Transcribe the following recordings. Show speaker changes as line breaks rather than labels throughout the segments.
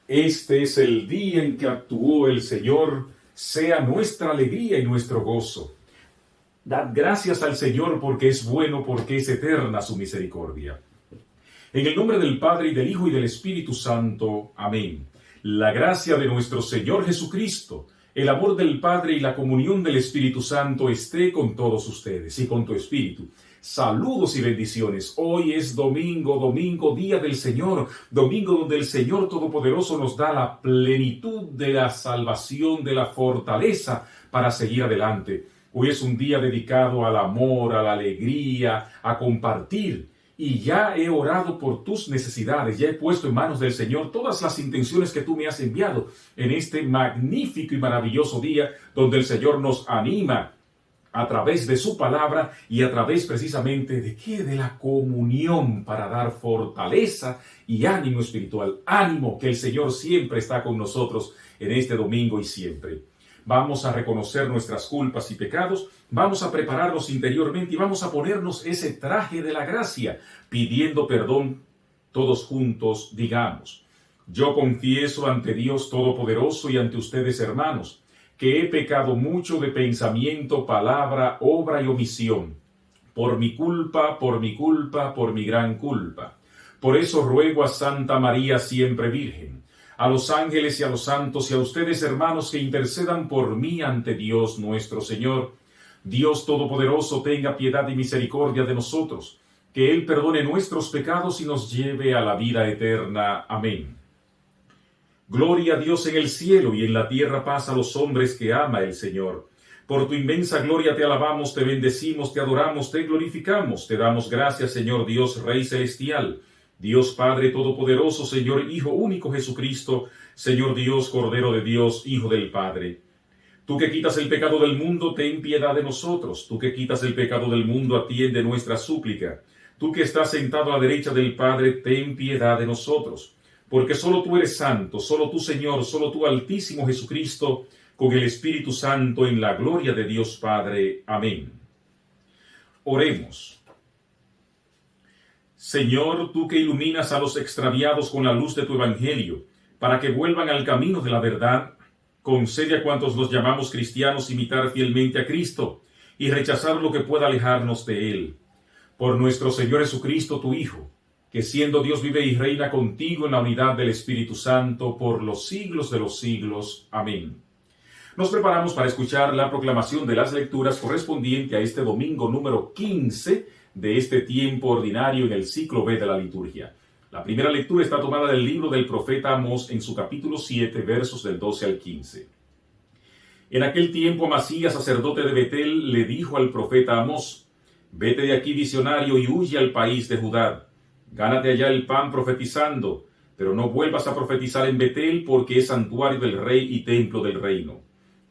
Este es el día en que actuó el Señor, sea nuestra alegría y nuestro gozo. Dad gracias al Señor porque es bueno, porque es eterna su misericordia. En el nombre del Padre, y del Hijo, y del Espíritu Santo. Amén. La gracia de nuestro Señor Jesucristo, el amor del Padre y la comunión del Espíritu Santo esté con todos ustedes y con tu espíritu. Saludos y bendiciones. Hoy es domingo, día del Señor, domingo donde el Señor Todopoderoso nos da la plenitud de la salvación, de la fortaleza para seguir adelante. Hoy es un día dedicado al amor, a la alegría, a compartir. Y ya he orado por tus necesidades, ya he puesto en manos del Señor todas las intenciones que tú me has enviado en este magnífico y maravilloso día donde el Señor nos anima a través de su palabra y a través precisamente de ¿qué? De la comunión para dar fortaleza y ánimo espiritual. Ánimo que el Señor siempre está con nosotros en este domingo y siempre. Vamos a reconocer nuestras culpas y pecados, vamos a prepararnos interiormente y vamos a ponernos ese traje de la gracia, pidiendo perdón todos juntos, digamos: yo confieso ante Dios Todopoderoso y ante ustedes, hermanos, que he pecado mucho de pensamiento, palabra, obra y omisión, por mi culpa, por mi gran culpa. Por eso ruego a Santa María siempre Virgen, a los ángeles y a los santos y a ustedes, hermanos, que intercedan por mí ante Dios nuestro Señor. Dios Todopoderoso tenga piedad y misericordia de nosotros, que Él perdone nuestros pecados y nos lleve a la vida eterna. Amén. Gloria a Dios en el cielo y en la tierra paz a los hombres que ama el Señor. Por tu inmensa gloria te alabamos, te bendecimos, te adoramos, te glorificamos, te damos gracias, Señor Dios, Rey celestial, Dios Padre Todopoderoso, Señor Hijo único Jesucristo, Señor Dios, Cordero de Dios, Hijo del Padre. Tú que quitas el pecado del mundo, ten piedad de nosotros. Tú que quitas el pecado del mundo, atiende nuestra súplica. Tú que estás sentado a la derecha del Padre, ten piedad de nosotros. Porque solo tú eres santo, solo tú, Señor, solo tú, Altísimo Jesucristo, con el Espíritu Santo, en la gloria de Dios Padre. Amén. Oremos. Señor, tú que iluminas a los extraviados con la luz de tu Evangelio, para que vuelvan al camino de la verdad, concede a cuantos nos llamamos cristianos imitar fielmente a Cristo y rechazar lo que pueda alejarnos de Él. Por nuestro Señor Jesucristo, tu Hijo, que siendo Dios vive y reina contigo en la unidad del Espíritu Santo por los siglos de los siglos. Amén. Nos preparamos para escuchar la proclamación de las lecturas correspondiente a este domingo número 15 de este tiempo ordinario en el ciclo B de la liturgia. La primera lectura está tomada del libro del profeta Amós en su capítulo 7, versos del 12 al 15. En aquel tiempo Amasías, sacerdote de Betel, le dijo al profeta Amós: vete de aquí, visionario, y huye al país de Judá. Gánate allá el pan profetizando, pero no vuelvas a profetizar en Betel, porque es santuario del rey y templo del reino.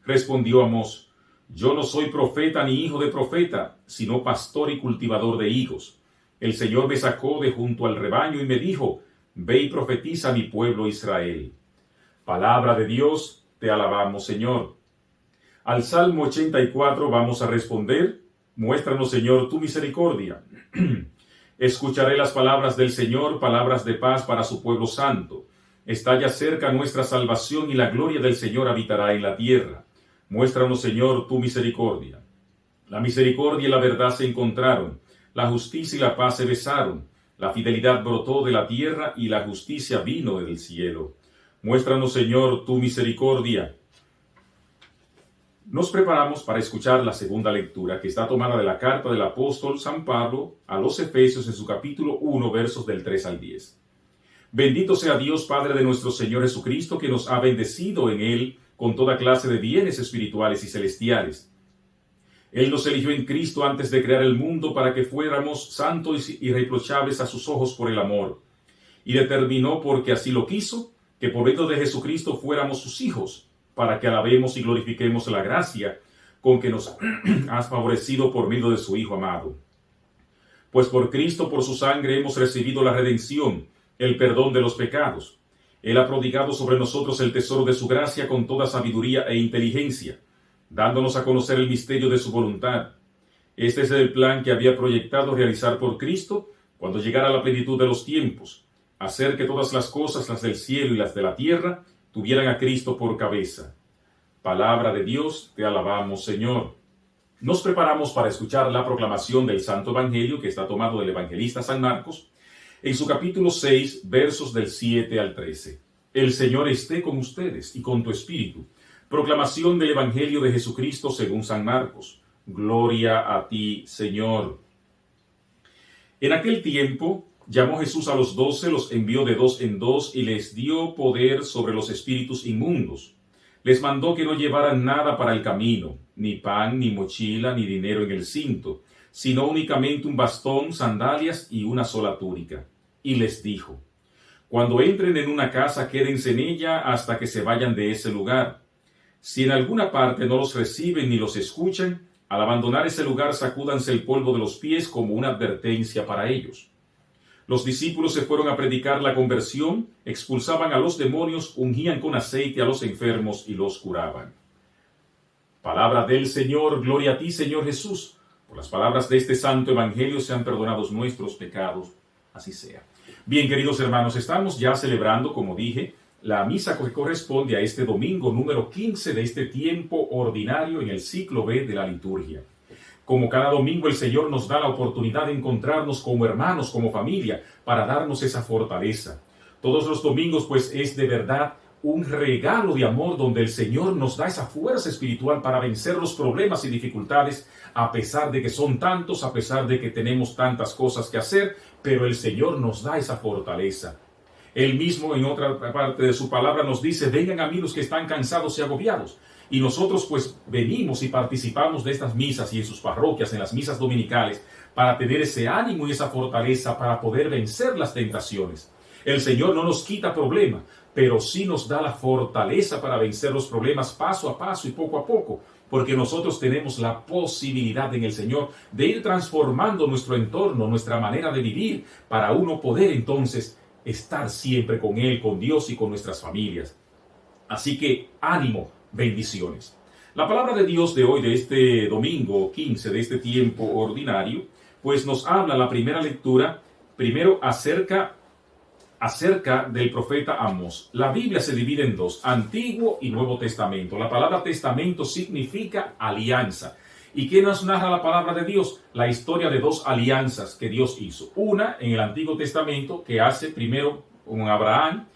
Respondió Amós: yo no soy profeta ni hijo de profeta, sino pastor y cultivador de higos. El Señor me sacó de junto al rebaño y me dijo: ve y profetiza a mi pueblo Israel. Palabra de Dios, te alabamos, Señor. Al Salmo 84 vamos a responder: muéstranos, Señor, tu misericordia. Escucharé las palabras del Señor, palabras de paz para su pueblo santo. Está ya cerca nuestra salvación y la gloria del Señor habitará en la tierra. Muéstranos, Señor, tu misericordia. La misericordia y la verdad se encontraron, la justicia y la paz se besaron, la fidelidad brotó de la tierra y la justicia vino del cielo. Muéstranos, Señor, tu misericordia. Nos preparamos para escuchar la segunda lectura, que está tomada de la carta del apóstol San Pablo a los Efesios en su capítulo 1, versos del 3 al 10. Bendito sea Dios, Padre de nuestro Señor Jesucristo, que nos ha bendecido en Él con toda clase de bienes espirituales y celestiales. Él nos eligió en Cristo antes de crear el mundo para que fuéramos santos y irreprochables a sus ojos por el amor, y determinó, porque así lo quiso, que por medio de Jesucristo fuéramos sus hijos, para que alabemos y glorifiquemos la gracia con que nos has favorecido por medio de su Hijo amado. Pues por Cristo, por su sangre, hemos recibido la redención, el perdón de los pecados. Él ha prodigado sobre nosotros el tesoro de su gracia con toda sabiduría e inteligencia, dándonos a conocer el misterio de su voluntad. Este es el plan que había proyectado realizar por Cristo cuando llegara la plenitud de los tiempos, hacer que todas las cosas, las del cielo y las de la tierra, tuvieran a Cristo por cabeza. Palabra de Dios, te alabamos, Señor. Nos preparamos para escuchar la proclamación del Santo Evangelio, que está tomado del evangelista San Marcos, en su capítulo 6, versos del 7 al 13. El Señor esté con ustedes y con tu espíritu. Proclamación del Evangelio de Jesucristo según San Marcos. Gloria a ti, Señor. En aquel tiempo llamó Jesús a los 12, los envió de 2 en 2 y les dio poder sobre los espíritus inmundos. Les mandó que no llevaran nada para el camino, ni pan, ni mochila, ni dinero en el cinto, sino únicamente un bastón, sandalias y una sola túnica. Y les dijo: cuando entren en una casa, quédense en ella hasta que se vayan de ese lugar. Si en alguna parte no los reciben ni los escuchan, al abandonar ese lugar sacúdanse el polvo de los pies como una advertencia para ellos. Los discípulos se fueron a predicar la conversión, expulsaban a los demonios, ungían con aceite a los enfermos y los curaban. Palabra del Señor, gloria a ti, Señor Jesús. Por las palabras de este santo evangelio sean perdonados nuestros pecados, así sea. Bien, queridos hermanos, estamos ya celebrando, como dije, la misa que corresponde a este domingo número 15 de este tiempo ordinario en el ciclo B de la liturgia. Como cada domingo, el Señor nos da la oportunidad de encontrarnos como hermanos, como familia, para darnos esa fortaleza. Todos los domingos, pues, es de verdad un regalo de amor donde el Señor nos da esa fuerza espiritual para vencer los problemas y dificultades, a pesar de que son tantos, a pesar de que tenemos tantas cosas que hacer, pero el Señor nos da esa fortaleza. Él mismo, en otra parte de su palabra, nos dice: vengan a mí los que están cansados y agobiados. Y nosotros pues venimos y participamos de estas misas y en sus parroquias, en las misas dominicales, para tener ese ánimo y esa fortaleza para poder vencer las tentaciones. El Señor no nos quita problema, pero sí nos da la fortaleza para vencer los problemas paso a paso y poco a poco, porque nosotros tenemos la posibilidad en el Señor de ir transformando nuestro entorno, nuestra manera de vivir, para uno poder entonces estar siempre con Él, con Dios y con nuestras familias. Así que ánimo, bendiciones. La palabra de Dios de hoy, de este domingo 15 de este tiempo ordinario, pues nos habla la primera lectura, primero acerca del profeta Amós. La Biblia se divide en dos, Antiguo y Nuevo Testamento. La palabra testamento significa alianza. ¿Y qué nos narra la palabra de Dios? La historia de dos alianzas que Dios hizo. Una en el Antiguo Testamento, que hace primero con Abraham,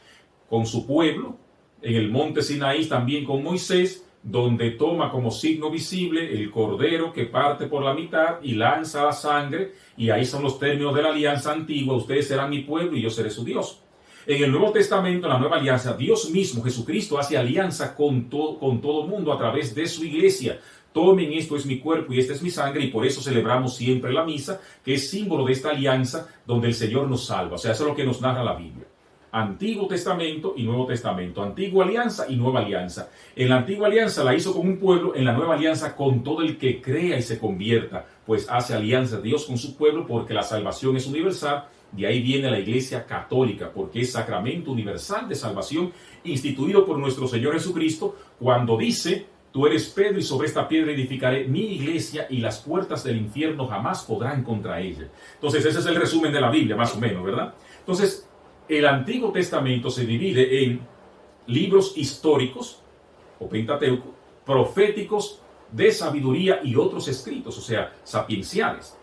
con su pueblo, en el monte Sinaí, también con Moisés, donde toma como signo visible el cordero que parte por la mitad y lanza la sangre, y ahí son los términos de la alianza antigua: ustedes serán mi pueblo y yo seré su Dios. En el Nuevo Testamento, en la nueva alianza, Dios mismo, Jesucristo, hace alianza con todo mundo a través de su iglesia. Tomen, esto es mi cuerpo y esta es mi sangre, y por eso celebramos siempre la misa, que es símbolo de esta alianza donde el Señor nos salva. O sea, eso es lo que nos narra la Biblia. Antiguo Testamento y Nuevo Testamento, Antigua Alianza y Nueva Alianza. En la Antigua Alianza la hizo con un pueblo, en la Nueva Alianza con todo el que crea y se convierta, pues hace alianza Dios con su pueblo, porque la salvación es universal. De ahí viene la Iglesia Católica, porque es sacramento universal de salvación instituido por nuestro Señor Jesucristo, cuando dice: tú eres Pedro y sobre esta piedra edificaré mi iglesia y las puertas del infierno jamás podrán contra ella. Entonces ese es el resumen de la Biblia, más o menos, ¿verdad? Entonces, el Antiguo Testamento se divide en libros históricos, o Pentateuco, proféticos, de sabiduría y otros escritos, o sea, sapienciales.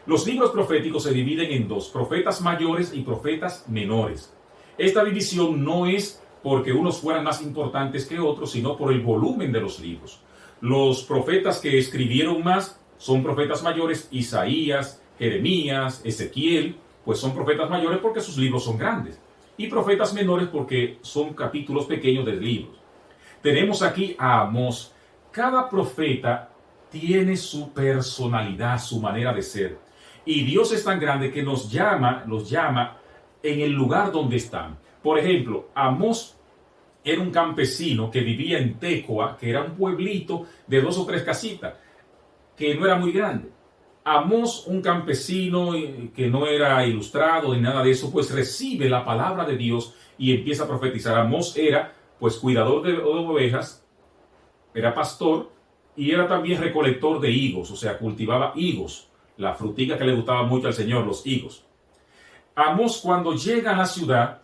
Los libros proféticos se dividen en dos: profetas mayores y profetas menores. Esta división no es porque unos fueran más importantes que otros, sino por el volumen de los libros. Los profetas que escribieron más son profetas mayores: Isaías, Jeremías, Ezequiel, pues son profetas mayores porque sus libros son grandes, y profetas menores porque son capítulos pequeños de libros. Tenemos aquí a Amós. Cada profeta tiene su personalidad, su manera de ser, y Dios es tan grande que los llama en el lugar donde están. Por ejemplo, Amós era un campesino que vivía en Tecoa, que era un pueblito de 2 o 3 casitas, que no era muy grande. Amós, un campesino que no era ilustrado ni nada de eso, pues recibe la palabra de Dios y empieza a profetizar. Amós era pues cuidador de ovejas, era pastor y era también recolector de higos, o sea, cultivaba higos, la frutica que le gustaba mucho al Señor, los higos. Amós, cuando llega a la ciudad,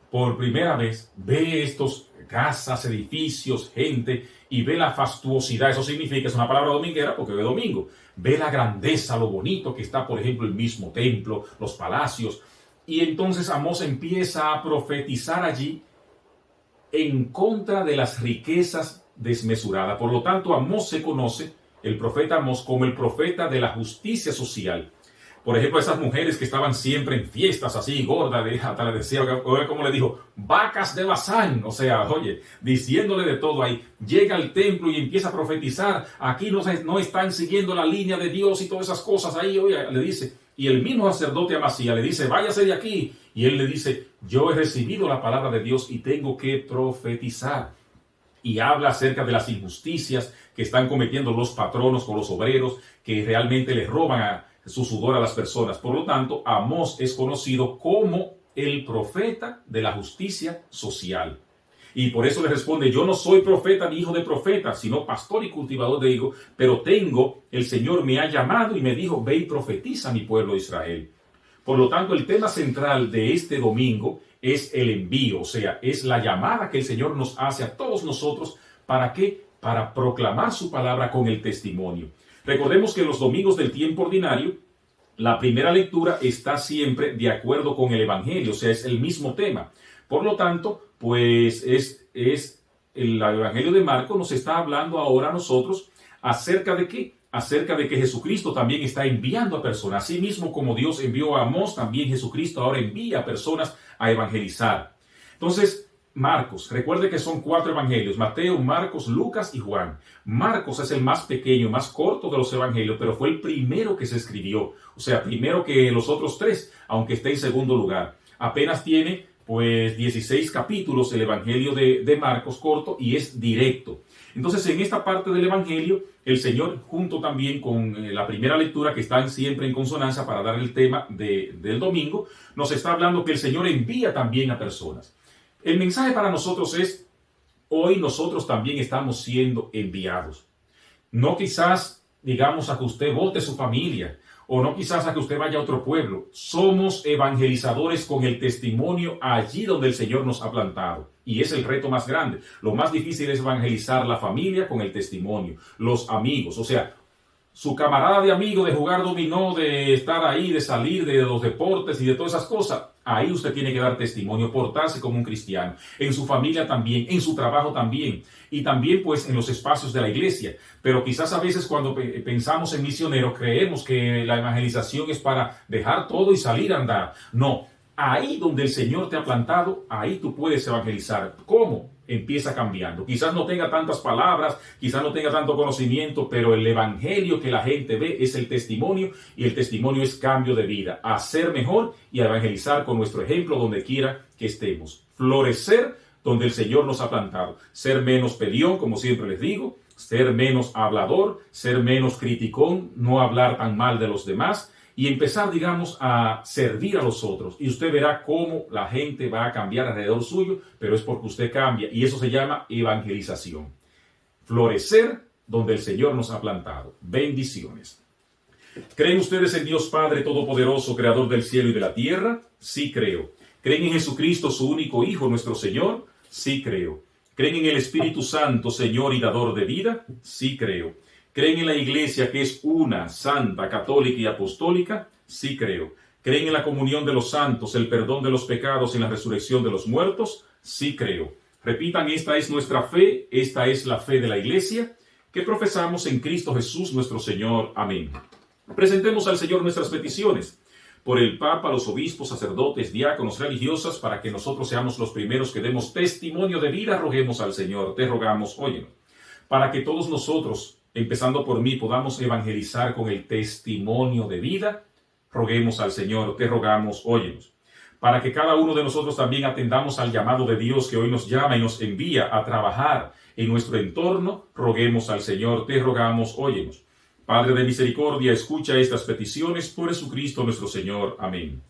por primera vez, ve estos casas, edificios, gente, y ve la fastuosidad. Eso significa, es una palabra dominguera porque ve domingo. Ve la grandeza, lo bonito que está, por ejemplo, el mismo templo, los palacios. Y entonces Amós empieza a profetizar allí en contra de las riquezas desmesuradas. Por lo tanto, Amós se conoce, el profeta Amós, como el profeta de la justicia social. Por ejemplo, esas mujeres que estaban siempre en fiestas así, gordas, hasta le decía, oiga, como le dijo, vacas de Bazán, o sea, oye, diciéndole de todo ahí, llega al templo y empieza a profetizar, aquí no están siguiendo la línea de Dios y todas esas cosas ahí, oye, le dice, y el mismo sacerdote Amasías le dice, váyase de aquí, y él le dice, yo he recibido la palabra de Dios y tengo que profetizar. Y habla acerca de las injusticias que están cometiendo los patronos con los obreros, que realmente les roban su sudor a las personas. Por lo tanto, Amós es conocido como el profeta de la justicia social. Y por eso le responde, yo no soy profeta ni hijo de profeta, sino pastor y cultivador de higos, pero el Señor me ha llamado y me dijo, ve y profetiza a mi pueblo Israel. Por lo tanto, el tema central de este domingo es el envío, o sea, es la llamada que el Señor nos hace a todos nosotros. ¿Para qué? Para proclamar su palabra con el testimonio. Recordemos que en los domingos del tiempo ordinario, la primera lectura está siempre de acuerdo con el Evangelio, o sea, es el mismo tema. Por lo tanto, pues el Evangelio de Marcos nos está hablando ahora a nosotros acerca de qué, acerca de que Jesucristo también está enviando a personas. Así mismo como Dios envió a Amós, también Jesucristo ahora envía a personas a evangelizar. Entonces, Marcos, recuerde que son 4 evangelios, Mateo, Marcos, Lucas y Juan. Marcos es el más pequeño, más corto de los evangelios, pero fue el primero que se escribió, o sea, primero que los otros 3, aunque esté en segundo lugar. Apenas tiene, pues, 16 capítulos el evangelio de Marcos, corto, y es directo. Entonces, en esta parte del evangelio, el Señor, junto también con la primera lectura, que están siempre en consonancia para dar el tema del domingo, nos está hablando que el Señor envía también a personas. El mensaje para nosotros es, hoy nosotros también estamos siendo enviados. No quizás, digamos, a que usted vote su familia, o no quizás a que usted vaya a otro pueblo. Somos evangelizadores con el testimonio allí donde el Señor nos ha plantado. Y es el reto más grande. Lo más difícil es evangelizar la familia con el testimonio, los amigos, o sea, su camarada de amigo, de jugar dominó, de estar ahí, de salir de los deportes y de todas esas cosas. Ahí usted tiene que dar testimonio, portarse como un cristiano. En su familia también, en su trabajo también. Y también pues en los espacios de la iglesia. Pero quizás a veces cuando pensamos en misioneros creemos que la evangelización es para dejar todo y salir a andar. No, ahí donde el Señor te ha plantado, ahí tú puedes evangelizar. ¿Cómo? Empieza cambiando. Quizás no tenga tantas palabras, quizás no tenga tanto conocimiento, pero el evangelio que la gente ve es el testimonio, y el testimonio es cambio de vida, a ser mejor y a evangelizar con nuestro ejemplo donde quiera que estemos. Florecer donde el Señor nos ha plantado. Ser menos peleón, como siempre les digo, ser menos hablador, ser menos criticón, no hablar tan mal de los demás, y empezar, digamos, a servir a los otros. Y usted verá cómo la gente va a cambiar alrededor suyo, pero es porque usted cambia. Y eso se llama evangelización. Florecer donde el Señor nos ha plantado. Bendiciones. ¿Creen ustedes en Dios Padre Todopoderoso, Creador del cielo y de la tierra? Sí creo. ¿Creen en Jesucristo, su único Hijo, nuestro Señor? Sí creo. ¿Creen en el Espíritu Santo, Señor y dador de vida? Sí creo. ¿Creen en la Iglesia que es una, santa, católica y apostólica? Sí creo. ¿Creen en la comunión de los santos, el perdón de los pecados y la resurrección de los muertos? Sí creo. Repitan, esta es nuestra fe, esta es la fe de la Iglesia, que profesamos en Cristo Jesús nuestro Señor. Amén. Presentemos al Señor nuestras peticiones. Por el Papa, los obispos, sacerdotes, diáconos, religiosas, para que nosotros seamos los primeros que demos testimonio de vida, roguemos al Señor. Te rogamos, óyenos. Para que todos nosotros, empezando por mí, podamos evangelizar con el testimonio de vida, roguemos al Señor, te rogamos, óyenos. Para que cada uno de nosotros también atendamos al llamado de Dios que hoy nos llama y nos envía a trabajar en nuestro entorno, roguemos al Señor, te rogamos, óyenos. Padre de misericordia, escucha estas peticiones por Jesucristo nuestro Señor. Amén.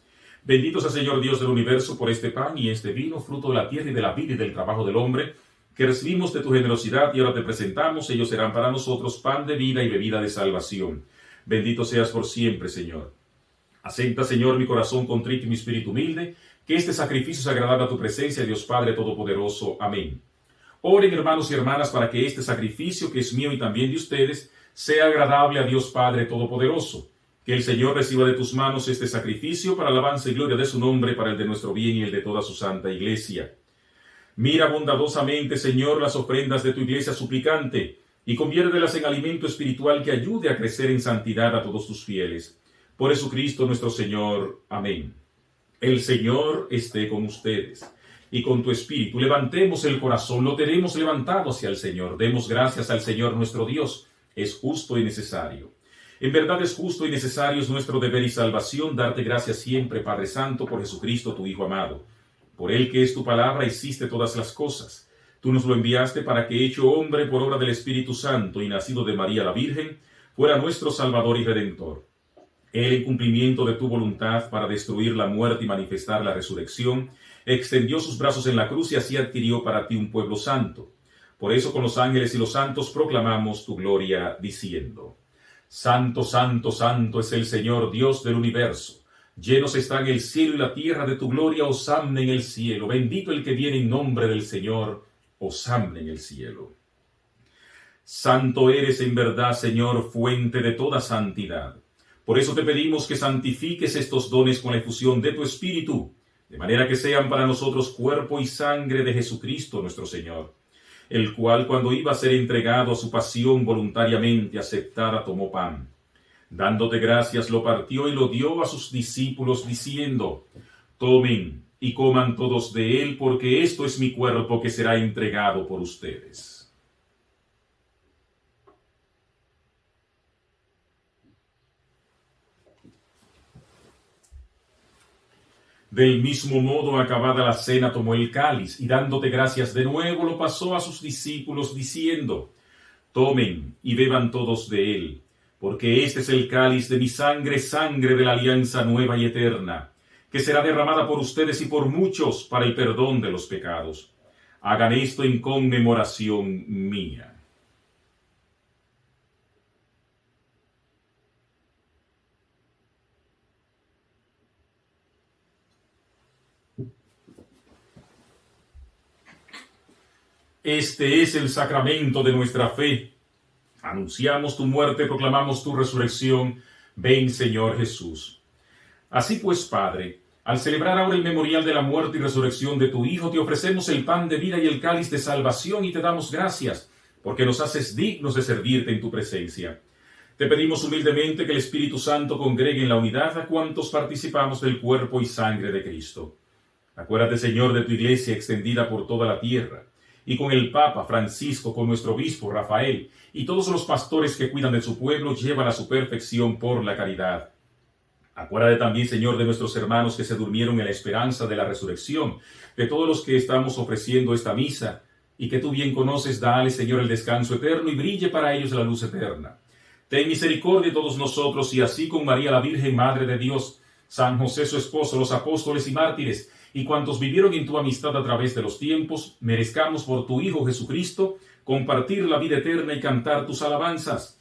Bendito sea Señor Dios del universo por este pan y este vino, fruto de la tierra y de la vida y del trabajo del hombre, que recibimos de tu generosidad y ahora te presentamos. Ellos serán para nosotros pan de vida y bebida de salvación. Bendito seas por siempre, Señor. Acepta, Señor, mi corazón contrito y mi espíritu humilde, que este sacrificio es agradable a tu presencia, Dios Padre Todopoderoso. Amén. Oren, hermanos y hermanas, para que este sacrificio, que es mío y también de ustedes, sea agradable a Dios Padre Todopoderoso. Que el Señor reciba de tus manos este sacrificio para alabanza y gloria de su nombre, para el de nuestro bien y el de toda su santa iglesia. Mira bondadosamente, Señor, las ofrendas de tu iglesia suplicante, y conviértelas en alimento espiritual que ayude a crecer en santidad a todos tus fieles. Por Jesucristo nuestro Señor. Amén. El Señor esté con ustedes y con tu espíritu. Levantemos el corazón, lo tenemos levantado hacia el Señor. Demos gracias al Señor nuestro Dios. Es justo y necesario. En verdad es justo y necesario, es nuestro deber y salvación, darte gracias siempre, Padre Santo, por Jesucristo, tu Hijo amado. Por Él, que es tu palabra, hiciste todas las cosas. Tú nos lo enviaste para que, hecho hombre por obra del Espíritu Santo y nacido de María la Virgen, fuera nuestro Salvador y Redentor. Él, en cumplimiento de tu voluntad para destruir la muerte y manifestar la resurrección, extendió sus brazos en la cruz y así adquirió para ti un pueblo santo. Por eso con los ángeles y los santos proclamamos tu gloria, diciendo: Santo, santo, santo es el Señor, Dios del universo. Llenos están el cielo y la tierra de tu gloria. Hosanna en el cielo. Bendito el que viene en nombre del Señor. Hosanna en el cielo. Santo eres en verdad, Señor, fuente de toda santidad. Por eso te pedimos que santifiques estos dones con la efusión de tu Espíritu, de manera que sean para nosotros cuerpo y sangre de Jesucristo nuestro Señor, el cual, cuando iba a ser entregado a su pasión voluntariamente aceptada, tomó pan. Dándote gracias, lo partió y lo dio a sus discípulos, diciendo: Tomen y coman todos de él, porque esto es mi cuerpo que será entregado por ustedes. Del mismo modo, acabada la cena, tomó el cáliz, y dándote gracias de nuevo, lo pasó a sus discípulos, diciendo: Tomen y beban todos de él, porque este es el cáliz de mi sangre, sangre de la alianza nueva y eterna, que será derramada por ustedes y por muchos para el perdón de los pecados. Hagan esto en conmemoración mía. Este es el sacramento de nuestra fe. Anunciamos tu muerte, proclamamos tu resurrección. Ven, Señor Jesús. Así pues, Padre, al celebrar ahora el memorial de la muerte y resurrección de tu Hijo, te ofrecemos el pan de vida y el cáliz de salvación y te damos gracias, porque nos haces dignos de servirte en tu presencia. Te pedimos humildemente que el Espíritu Santo congregue en la unidad a cuantos participamos del cuerpo y sangre de Cristo. Acuérdate, Señor, de tu iglesia extendida por toda la tierra, y con el Papa Francisco, con nuestro obispo Rafael, y todos los pastores que cuidan de su pueblo, llévala a su perfección por la caridad. Acuérdate también, Señor, de nuestros hermanos que se durmieron en la esperanza de la resurrección, de todos los que estamos ofreciendo esta misa, y que tú bien conoces, dale, Señor, el descanso eterno, y brille para ellos la luz eterna. Ten misericordia de todos nosotros, y así con María la Virgen, Madre de Dios, San José su esposo, los apóstoles y mártires, y cuantos vivieron en tu amistad a través de los tiempos, merezcamos por tu Hijo Jesucristo compartir la vida eterna y cantar tus alabanzas.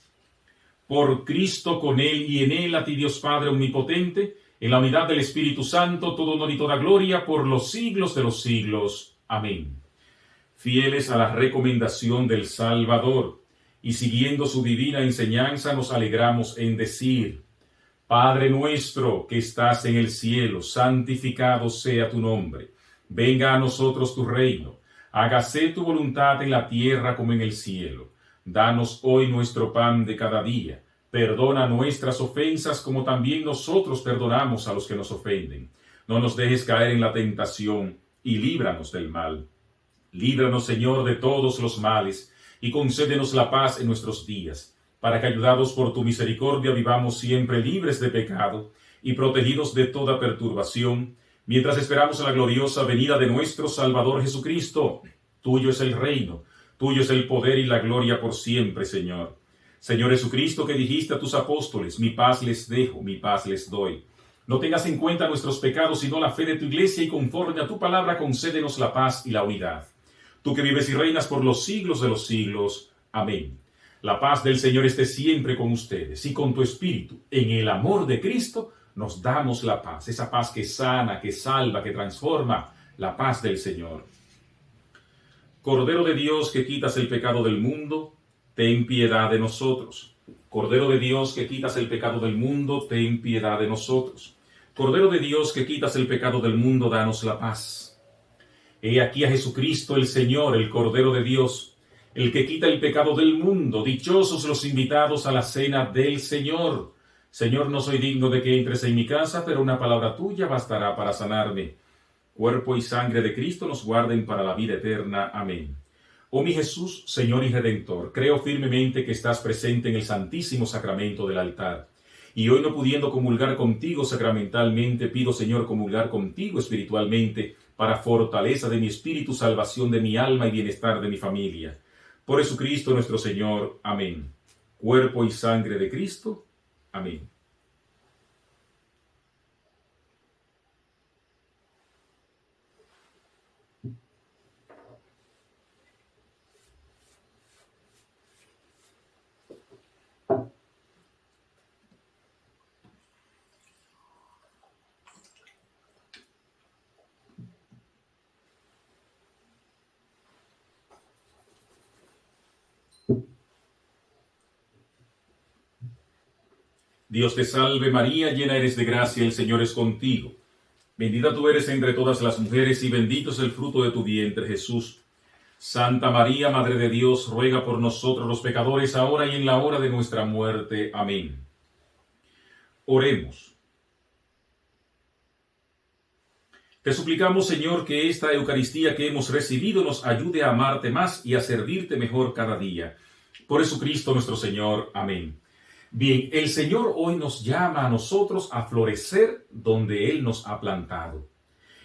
Por Cristo, con Él y en Él, a ti Dios Padre omnipotente, en la unidad del Espíritu Santo, todo honor y toda gloria por los siglos de los siglos. Amén. Fieles a la recomendación del Salvador, y siguiendo su divina enseñanza, nos alegramos en decir: Padre nuestro que estás en el cielo, santificado sea tu nombre. Venga a nosotros tu reino. Hágase tu voluntad en la tierra como en el cielo. Danos hoy nuestro pan de cada día. Perdona nuestras ofensas como también nosotros perdonamos a los que nos ofenden. No nos dejes caer en la tentación y líbranos del mal. Líbranos, Señor, de todos los males y concédenos la paz en nuestros días, para que, ayudados por tu misericordia, vivamos siempre libres de pecado y protegidos de toda perturbación, mientras esperamos a la gloriosa venida de nuestro Salvador Jesucristo. Tuyo es el reino, tuyo es el poder y la gloria por siempre, Señor. Señor Jesucristo, que dijiste a tus apóstoles: mi paz les dejo, mi paz les doy. No tengas en cuenta nuestros pecados, sino la fe de tu iglesia, y conforme a tu palabra concédenos la paz y la unidad. Tú que vives y reinas por los siglos de los siglos. Amén. La paz del Señor esté siempre con ustedes y con tu espíritu, en el amor de Cristo, nos damos la paz, esa paz que sana, que salva, que transforma, la paz del Señor. Cordero de Dios que quitas el pecado del mundo, ten piedad de nosotros. Cordero de Dios que quitas el pecado del mundo, ten piedad de nosotros. Cordero de Dios que quitas el pecado del mundo, danos la paz. He aquí a Jesucristo el Señor, el Cordero de Dios, el que quita el pecado del mundo. Dichosos los invitados a la cena del Señor. Señor, no soy digno de que entres en mi casa, pero una palabra tuya bastará para sanarme. Cuerpo y sangre de Cristo nos guarden para la vida eterna. Amén. Oh mi Jesús, Señor y Redentor, creo firmemente que estás presente en el santísimo sacramento del altar. Y hoy, no pudiendo comulgar contigo sacramentalmente, pido, Señor, comulgar contigo espiritualmente, para fortaleza de mi espíritu, salvación de mi alma y bienestar de mi familia. Por Jesucristo nuestro Señor. Amén. Cuerpo y sangre de Cristo. Amén. Dios te salve María, llena eres de gracia, el Señor es contigo. Bendita tú eres entre todas las mujeres y bendito es el fruto de tu vientre, Jesús. Santa María, Madre de Dios, ruega por nosotros los pecadores, ahora y en la hora de nuestra muerte. Amén. Oremos. Te suplicamos, Señor, que esta Eucaristía que hemos recibido nos ayude a amarte más y a servirte mejor cada día. Por Jesucristo nuestro Señor. Amén. Bien, el Señor hoy nos llama a nosotros a florecer donde Él nos ha plantado.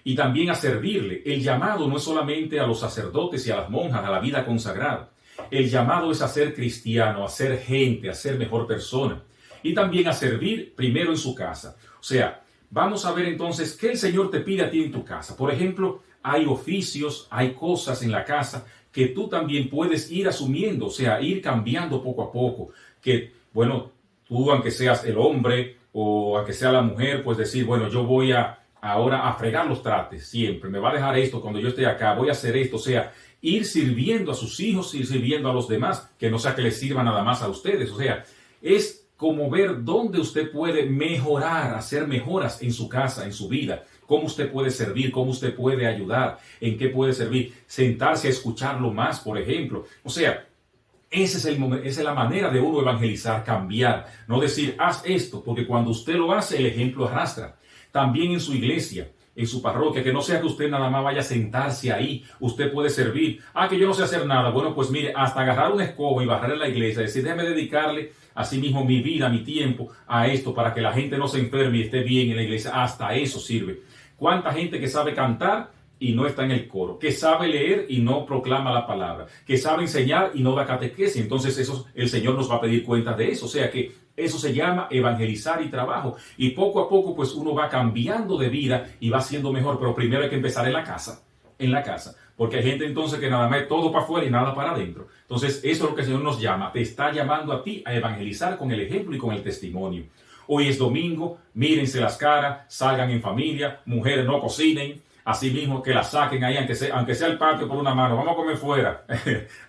Y también a servirle. El llamado no es solamente a los sacerdotes y a las monjas, a la vida consagrada. El llamado es a ser cristiano, a ser gente, a ser mejor persona. Y también a servir primero en su casa. O sea, vamos a ver entonces qué el Señor te pide a ti en tu casa. Por ejemplo, hay oficios, hay cosas en la casa que tú también puedes ir asumiendo, o sea, ir cambiando poco a poco. Que, bueno, tú, aunque seas el hombre o aunque sea la mujer, pues decir, bueno, yo voy ahora a fregar los trastes siempre. Me va a dejar esto cuando yo esté acá, voy a hacer esto. O sea, ir sirviendo a sus hijos, ir sirviendo a los demás, que no sea que les sirva nada más a ustedes. O sea, es como ver dónde usted puede mejorar, hacer mejoras en su casa, en su vida, cómo usted puede servir, cómo usted puede ayudar, en qué puede servir, sentarse a escucharlo más, por ejemplo. O sea, esa es la manera de uno evangelizar, cambiar, no decir, haz esto, porque cuando usted lo hace, el ejemplo arrastra. También en su iglesia, en su parroquia, que no sea que usted nada más vaya a sentarse ahí, usted puede servir. Que yo no sé hacer nada. Bueno, pues mire, hasta agarrar una escoba y barrer en la iglesia, decir, déjame dedicarle así mismo mi vida, mi tiempo a esto, para que la gente no se enferme y esté bien en la iglesia. Hasta eso sirve. ¿Cuánta gente que sabe cantar y no está en el coro, que sabe leer y no proclama la palabra, que sabe enseñar y no da catequesis? Entonces eso, el Señor nos va a pedir cuentas de eso. O sea que eso se llama evangelizar y trabajo. Y poco a poco pues uno va cambiando de vida y va siendo mejor. Pero primero hay que empezar en la casa. En la casa. Porque hay gente entonces que nada más es todo para afuera y nada para adentro. Entonces eso es lo que el Señor nos llama. Te está llamando a ti a evangelizar con el ejemplo y con el testimonio. Hoy es domingo, mírense las caras, salgan en familia, mujeres no cocinen. Así mismo que la saquen ahí, aunque sea el patio por una mano, vamos a comer fuera,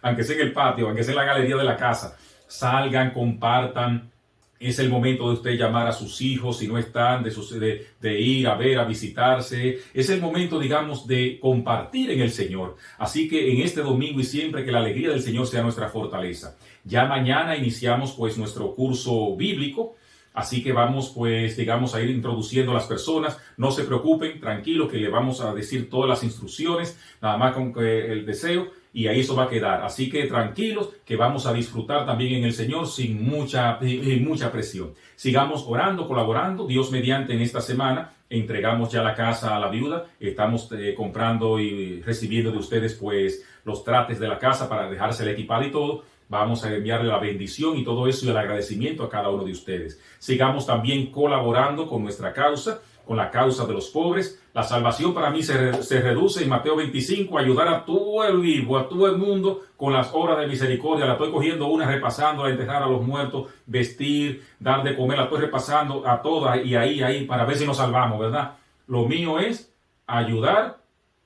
aunque sea en el patio, aunque sea en la galería de la casa. Salgan, compartan. Es el momento de usted llamar a sus hijos si no están, de ir a ver, a visitarse. Es el momento, digamos, de compartir en el Señor. Así que en este domingo y siempre que la alegría del Señor sea nuestra fortaleza. Ya mañana iniciamos pues nuestro curso bíblico. Así que vamos, pues, digamos, a ir introduciendo a las personas. No se preocupen, tranquilos, que le vamos a decir todas las instrucciones, nada más con el deseo, y ahí eso va a quedar. Así que tranquilos, que vamos a disfrutar también en el Señor sin mucha presión. Sigamos orando, colaborando. Dios mediante, en esta semana entregamos ya la casa a la viuda. Estamos comprando y recibiendo de ustedes, pues, los trates de la casa para dejársela equipada y todo. Vamos a enviarle la bendición y todo eso y el agradecimiento a cada uno de ustedes. Sigamos también colaborando con nuestra causa. con la causa de los pobres. La salvación para mí se reduce en Mateo 25 a ayudar a todo el vivo, a todo el mundo con las obras de misericordia. La estoy cogiendo una, repasando, a enterrar a los muertos, vestir, dar de comer, la estoy repasando a todas y ahí, para ver si nos salvamos, ¿verdad? Lo mío es ayudar,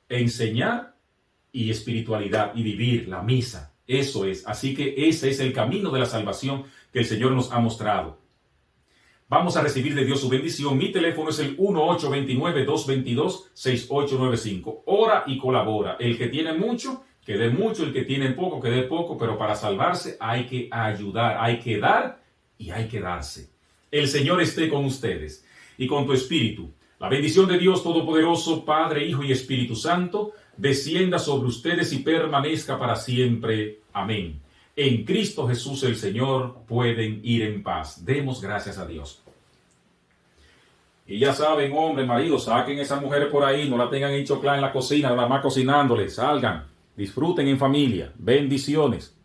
enseñar y espiritualidad y vivir la misa. Eso es. Así que ese es el camino de la salvación que el Señor nos ha mostrado. Vamos a recibir de Dios su bendición. Mi teléfono es el 1-829-222-6895. Ora y colabora. El que tiene mucho, que dé mucho. El que tiene poco, que dé poco. Pero para salvarse hay que ayudar, hay que dar y hay que darse. El Señor esté con ustedes y con tu espíritu. La bendición de Dios Todopoderoso, Padre, Hijo y Espíritu Santo, descienda sobre ustedes y permanezca para siempre. Amén. En Cristo Jesús el Señor pueden ir en paz. Demos gracias a Dios. Y ya saben, hombre, marido, saquen a esas mujeres por ahí, no la tengan en choclá en la cocina, nada más cocinándoles, salgan, disfruten en familia. Bendiciones.